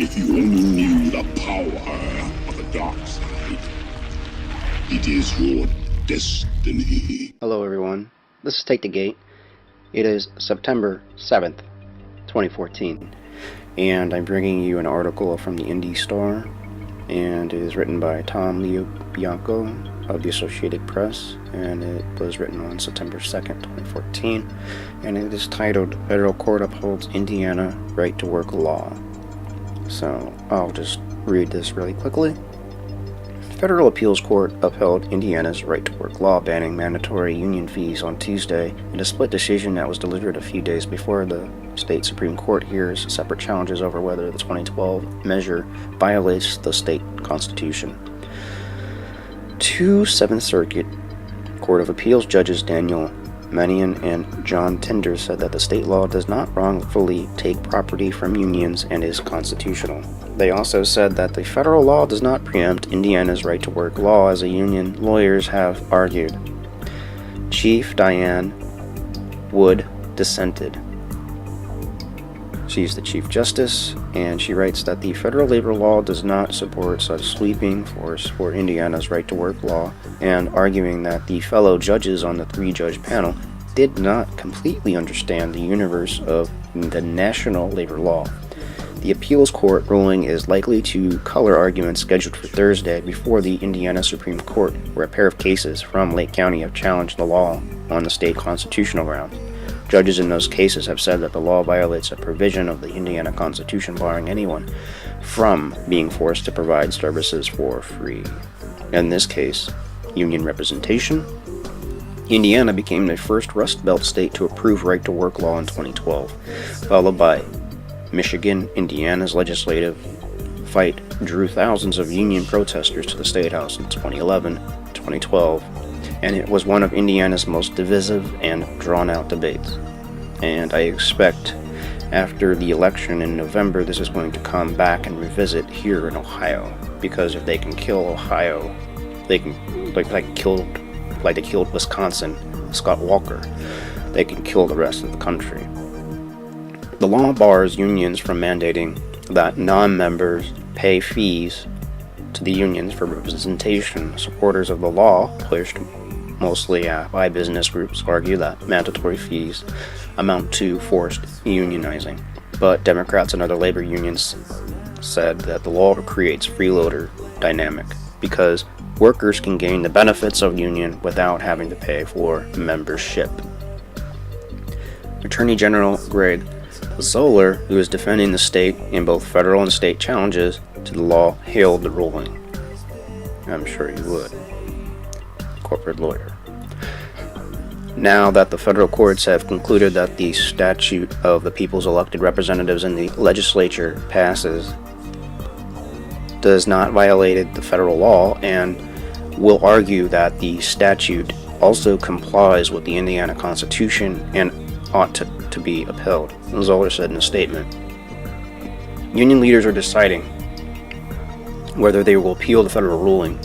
If you only knew the power of the dark side, it is your destiny. Hello everyone, this is Take the Gate. It is September 7th, 2014, and I'm bringing you an article from the Indie Star, and it is written by Tom LoBianco of the Associated Press, and it was written on September 2nd, 2014, and it is titled Federal Court Upholds Indiana Right to Work Law. So I'll just read this really quickly. Federal Appeals Court upheld Indiana's right to work law banning mandatory union fees on Tuesday in a split decision that was delivered a few days before the state Supreme Court hears separate challenges over whether the 2012 measure violates the state constitution. Two Seventh Circuit Court of Appeals judges Daniel Mannion and John Tender said that the state law does not wrongfully take property from unions and is constitutional. They also said that the federal law does not preempt Indiana's right to work law, as the union lawyers have argued. Chief Diane Wood dissented. She's the Chief Justice, and she writes that the federal labor law does not support such sweeping force for Indiana's right to work law, and arguing that the fellow judges on the three-judge panel did not completely understand the universe of the national labor law. The appeals court ruling is likely to color arguments scheduled for Thursday before the Indiana Supreme Court, where a pair of cases from Lake County have challenged the law on the state constitutional grounds. Judges in those cases have said that the law violates a provision of the Indiana Constitution barring anyone from being forced to provide services for free. In this case, union representation. Indiana became the first Rust Belt state to approve right-to-work law in 2012, followed by Michigan. Indiana's legislative fight drew thousands of union protesters to the State House in 2011, 2012, and it was one of Indiana's most divisive and drawn-out debates. And I expect after the election in November, this is going to come back and revisit here in Ohio, because if they can kill Ohio, they can, like they killed Wisconsin, Scott Walker, they can kill the rest of the country. The law bars unions from mandating that non-members pay fees to the unions for representation. Supporters of the law, pushed mostly by business groups, argue that mandatory fees amount to forced unionizing. But Democrats and other labor unions said that the law creates freeloader dynamic because workers can gain the benefits of union without having to pay for membership. Attorney General Greg Zoller, who is defending the state in both federal and state challenges to the law, hailed the ruling. I'm sure he would. Corporate lawyer. Now that the federal courts have concluded that the statute of the people's elected representatives in the legislature passes, does not violate the federal law, and will argue that the statute also complies with the Indiana Constitution and ought to be upheld, Zoller said in a statement. Union leaders are deciding whether they will appeal the federal ruling,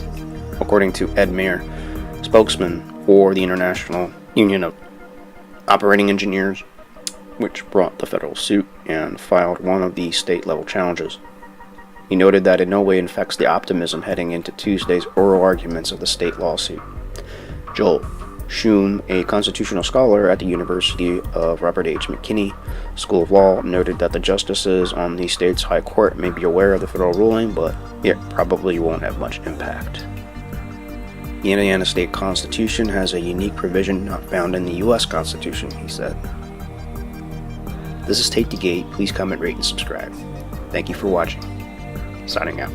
according to Ed Mayer, spokesman for the International Union of Operating Engineers, which brought the federal suit and filed one of the state-level challenges. He noted that in no way affects the optimism heading into Tuesday's oral arguments of the state lawsuit. Joel Schum, a constitutional scholar at the University of Robert H. McKinney School of Law, noted that the justices on the state's high court may be aware of the federal ruling, but it probably won't have much impact. The Indiana State Constitution has a unique provision not found in the U.S. Constitution, he said. This is Take the Gate. Please comment, rate, and subscribe. Thank you for watching. Signing out.